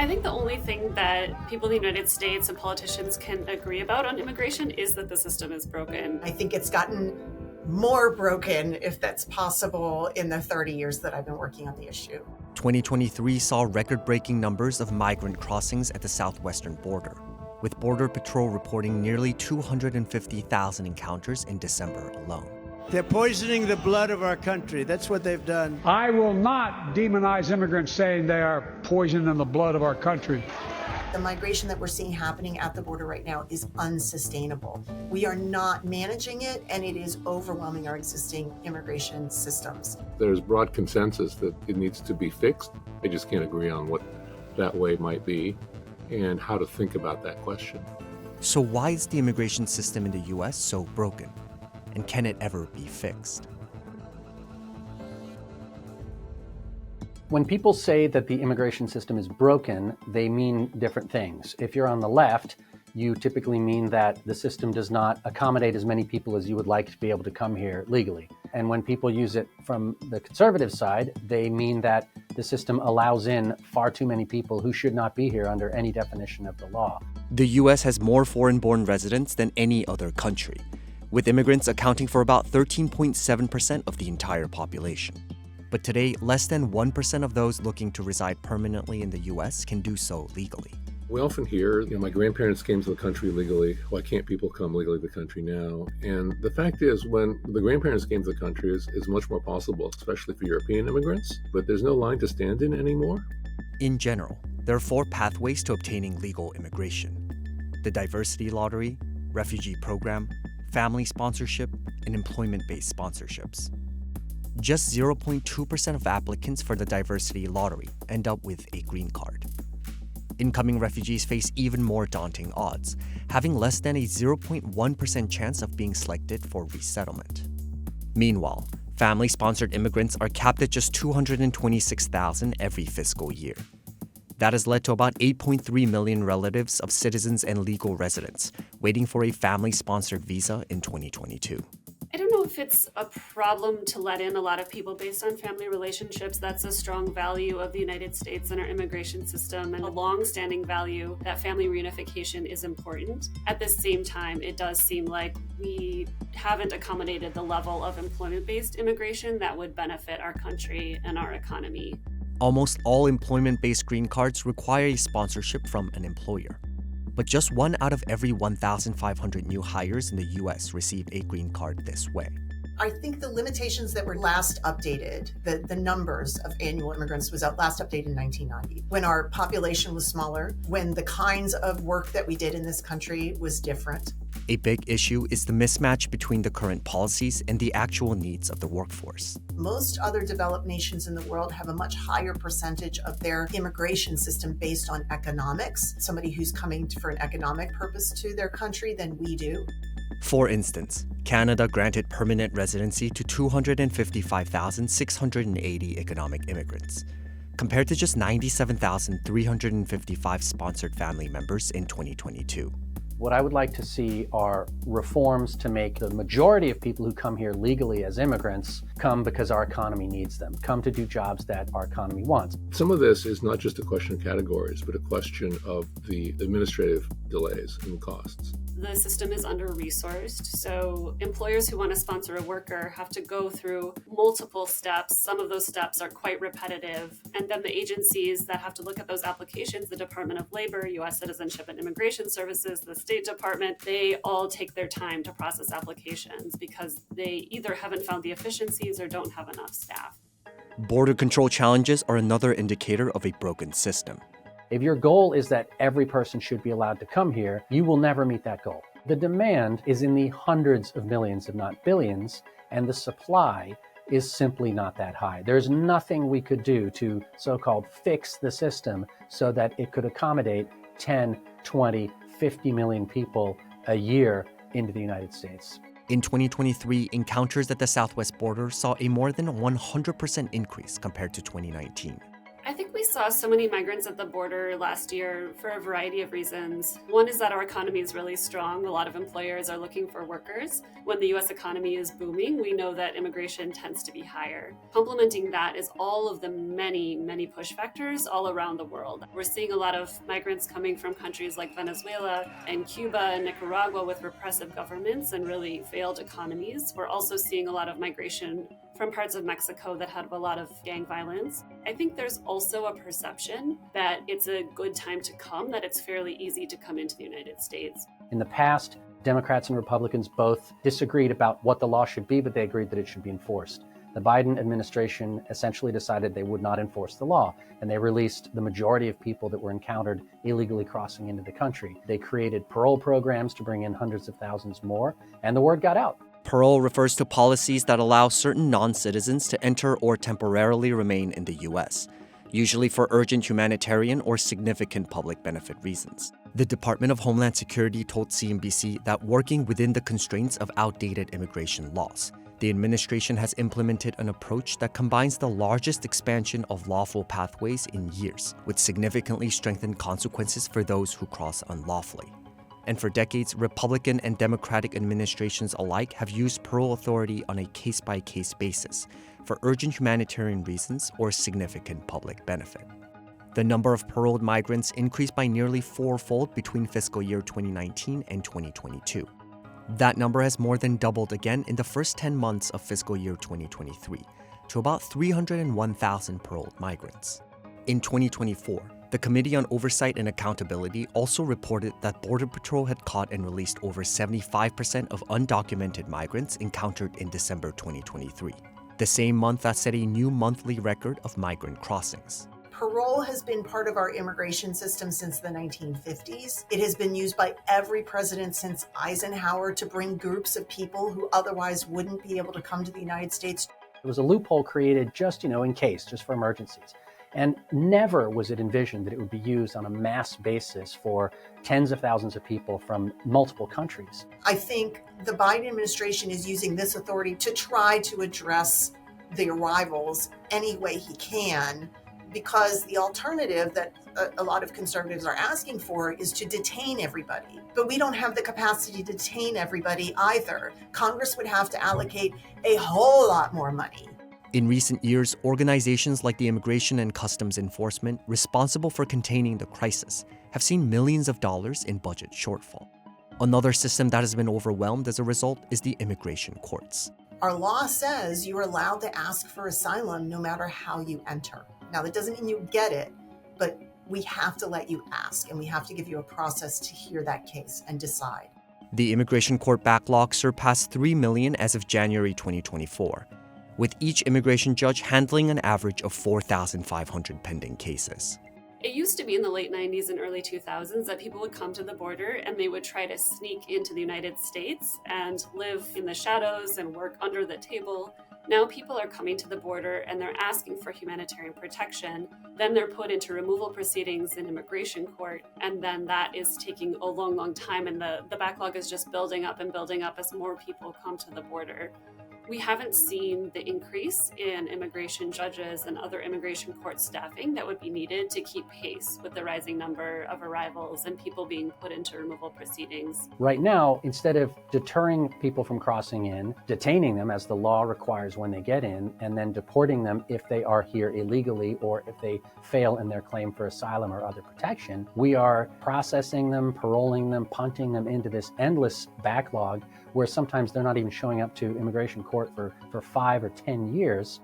I think the only thing that people in the United States and politicians can agree about on immigration is that the system is broken. I think it's gotten more broken, if that's possible, in the 30 years that I've been working on the issue. 2023 saw record-breaking numbers of migrant crossings at the southwestern border, with Border Patrol reporting nearly 250,000 encounters in December alone. They're poisoning the blood of our country. That's what they've done. I will not demonize immigrants saying they are poisoning the blood of our country. The migration that we're seeing happening at the border right now is unsustainable. We are not managing it, and it is overwhelming our existing immigration systems. There's broad consensus that it needs to be fixed. They just can't agree on what that way might be and how to think about that question. So why is the immigration system in the US so broken? And can it ever be fixed? When people say that the immigration system is broken, they mean different things. If you're on the left, you typically mean that the system does not accommodate as many people as you would like to be able to come here legally. And when people use it from the conservative side, they mean that the system allows in far too many people who should not be here under any definition of the law. The US has more foreign-born residents than any other country, with immigrants accounting for about 13.7% of the entire population. But today, less than 1% of those looking to reside permanently in the US can do so legally. We often hear, my grandparents came to the country legally. Why can't people come legally to the country now? And the fact is, when the grandparents came to the country is much more possible, especially for European immigrants. But there's no line to stand in anymore. In general, there are 4 pathways to obtaining legal immigration: the diversity lottery, refugee program, family sponsorship, and employment-based sponsorships. Just 0.2% of applicants for the diversity lottery end up with a green card. Incoming refugees face even more daunting odds, having less than a 0.1% chance of being selected for resettlement. Meanwhile, family-sponsored immigrants are capped at just 226,000 every fiscal year. That has led to about 8.3 million relatives of citizens and legal residents waiting for a family-sponsored visa in 2022. I don't know if it's a problem to let in a lot of people based on family relationships. That's a strong value of the United States and our immigration system, and a long-standing value that family reunification is important. At the same time, it does seem like we haven't accommodated the level of employment-based immigration that would benefit our country and our economy. Almost all employment-based green cards require a sponsorship from an employer. But just 1 out of every 1,500 new hires in the US receive a green card this way. I think the limitations that were last updated, the numbers of annual immigrants was last updated in 1990, when our population was smaller, when the kinds of work that we did in this country was different. A big issue is the mismatch between the current policies and the actual needs of the workforce. Most other developed nations in the world have a much higher percentage of their immigration system based on economics, somebody who's coming for an economic purpose to their country, than we do. For instance, Canada granted permanent residency to 255,680 economic immigrants, compared to just 97,355 sponsored family members in 2022. What I would like to see are reforms to make the majority of people who come here legally as immigrants come because our economy needs them, come to do jobs that our economy wants. Some of this is not just a question of categories, but a question of the administrative delays and costs. The system is under-resourced, so employers who want to sponsor a worker have to go through multiple steps. Some of those steps are quite repetitive. And then the agencies that have to look at those applications, the Department of Labor, U.S. Citizenship and Immigration Services, the State Department, they all take their time to process applications because they either haven't found the efficiencies or don't have enough staff. Border control challenges are another indicator of a broken system. If your goal is that every person should be allowed to come here, you will never meet that goal. The demand is in the hundreds of millions, if not billions, and the supply is simply not that high. There's nothing we could do to so-called fix the system so that it could accommodate 10, 20, 50 million people a year into the United States. In 2023, encounters at the southwest border saw a more than 100% increase compared to 2019. I think we saw so many migrants at the border last year for a variety of reasons. One is that our economy is really strong. A lot of employers are looking for workers. When the US economy is booming, we know that immigration tends to be higher. Complementing that is all of the many push factors all around the world. We're seeing a lot of migrants coming from countries like Venezuela and Cuba and Nicaragua with repressive governments and really failed economies. We're also seeing a lot of migration from parts of Mexico that had a lot of gang violence. I think there's also a perception that it's a good time to come, that it's fairly easy to come into the United States. In the past, Democrats and Republicans both disagreed about what the law should be, but they agreed that it should be enforced. The Biden administration essentially decided they would not enforce the law, and they released the majority of people that were encountered illegally crossing into the country. They created parole programs to bring in hundreds of thousands more, and the word got out. Parole refers to policies that allow certain non-citizens to enter or temporarily remain in the U.S., usually for urgent humanitarian or significant public benefit reasons. The Department of Homeland Security told CNBC that working within the constraints of outdated immigration laws, the administration has implemented an approach that combines the largest expansion of lawful pathways in years with significantly strengthened consequences for those who cross unlawfully. And for decades, Republican and Democratic administrations alike have used parole authority on a case-by-case basis for urgent humanitarian reasons or significant public benefit. The number of paroled migrants increased by nearly fourfold between fiscal year 2019 and 2022. That number has more than doubled again in the first 10 months of fiscal year 2023 to about 301,000 paroled migrants. In 2024, the Committee on Oversight and Accountability also reported that Border Patrol had caught and released over 75% of undocumented migrants encountered in December 2023, the same month that set a new monthly record of migrant crossings. Parole has been part of our immigration system since the 1950s. It has been used by every president since Eisenhower to bring groups of people who otherwise wouldn't be able to come to the United States. It was a loophole created just, in case, just for emergencies. And never was it envisioned that it would be used on a mass basis for tens of thousands of people from multiple countries. I think the Biden administration is using this authority to try to address the arrivals any way he can, because the alternative that a lot of conservatives are asking for is to detain everybody. But we don't have the capacity to detain everybody either. Congress would have to allocate a whole lot more money. In recent years, organizations like the Immigration and Customs Enforcement, responsible for containing the crisis, have seen millions of dollars in budget shortfall. Another system that has been overwhelmed as a result is the immigration courts. Our law says you're allowed to ask for asylum no matter how you enter. Now, that doesn't mean you get it, but we have to let you ask, and we have to give you a process to hear that case and decide. The immigration court backlog surpassed 3 million as of January 2024. With each immigration judge handling an average of 4,500 pending cases. It used to be in the late 90s and early 2000s that people would come to the border and they would try to sneak into the United States and live in the shadows and work under the table. Now people are coming to the border and they're asking for humanitarian protection. Then they're put into removal proceedings in immigration court. And then that is taking a long time. And the backlog is just building up as more people come to the border. We haven't seen the increase in immigration judges and other immigration court staffing that would be needed to keep pace with the rising number of arrivals and people being put into removal proceedings. Right now, instead of deterring people from crossing in, detaining them as the law requires when they get in, and then deporting them if they are here illegally or if they fail in their claim for asylum or other protection, we are processing them, paroling them, punting them into this endless backlog where sometimes they're not even showing up to immigration court for 5 or 10 years.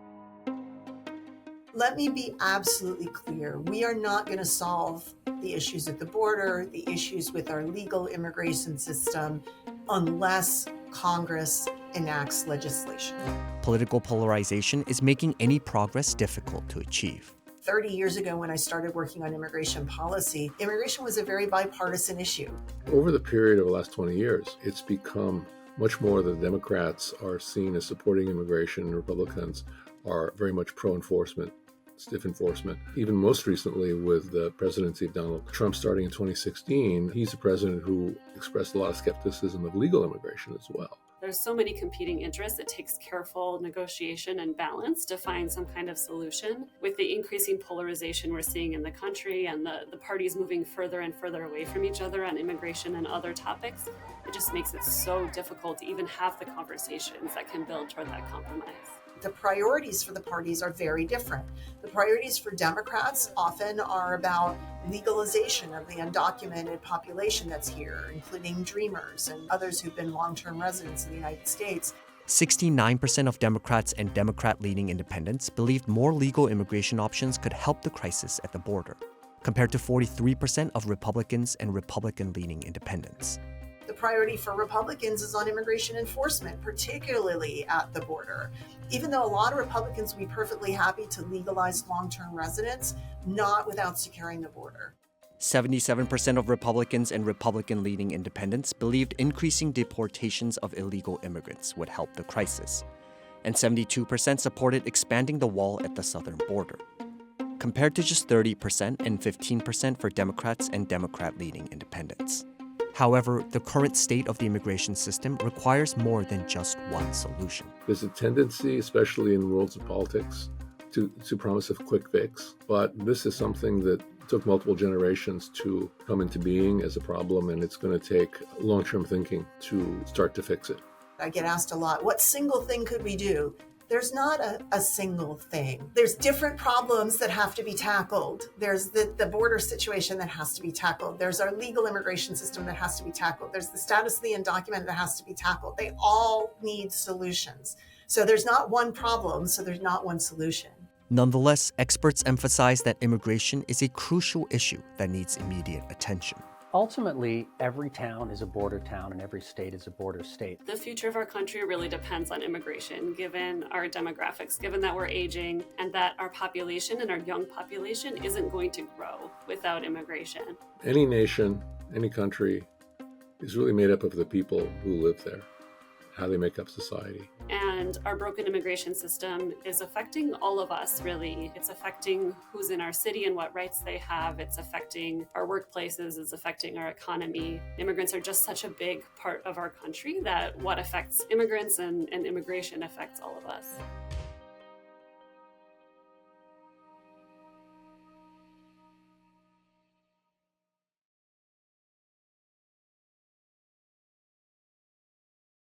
Let me be absolutely clear. We are not going to solve the issues at the border, the issues with our legal immigration system, unless Congress enacts legislation. Political polarization is making any progress difficult to achieve. 30 years ago, when I started working on immigration policy, immigration was a very bipartisan issue. Over the period of the last 20 years, it's become much more that Democrats are seen as supporting immigration and Republicans are very much pro-enforcement, stiff enforcement. Even most recently with the presidency of Donald Trump starting in 2016, he's a president who expressed a lot of skepticism of legal immigration as well. There's so many competing interests. It takes careful negotiation and balance to find some kind of solution. With the increasing polarization we're seeing in the country and the parties moving further and further away from each other on immigration and other topics, it just makes it so difficult to even have the conversations that can build toward that compromise. The priorities for the parties are very different. The priorities for Democrats often are about legalization of the undocumented population that's here, including dreamers and others who've been long-term residents in the United States. 69% of Democrats and Democrat-leaning independents believed more legal immigration options could help the crisis at the border, compared to 43% of Republicans and Republican-leaning independents. The priority for Republicans is on immigration enforcement, particularly at the border. Even though a lot of Republicans would be perfectly happy to legalize long-term residents, not without securing the border. 77% of Republicans and Republican-leaning independents believed increasing deportations of illegal immigrants would help the crisis, and 72% supported expanding the wall at the southern border, compared to just 30% and 15% for Democrats and Democrat-leaning independents. However, the current state of the immigration system requires more than just one solution. There's a tendency, especially in worlds of politics, to promise a quick fix, but this is something that took multiple generations to come into being as a problem, and it's going to take long-term thinking to start to fix it. I get asked a lot, what single thing could we do? There's not a single thing. There's different problems that have to be tackled. There's the border situation that has to be tackled. There's our legal immigration system that has to be tackled. There's the status of the undocumented that has to be tackled. They all need solutions. So there's not one problem, so there's not one solution. Nonetheless, experts emphasize that immigration is a crucial issue that needs immediate attention. Ultimately, every town is a border town and every state is a border state. The future of our country really depends on immigration, given our demographics, given that we're aging and that our population and our young population isn't going to grow without immigration. Any nation, any country is really made up of the people who live there, how they make up society. And our broken immigration system is affecting all of us, really. It's affecting who's in our city and what rights they have. It's affecting our workplaces. It's affecting our economy. Immigrants are just such a big part of our country that what affects immigrants and immigration affects all of us.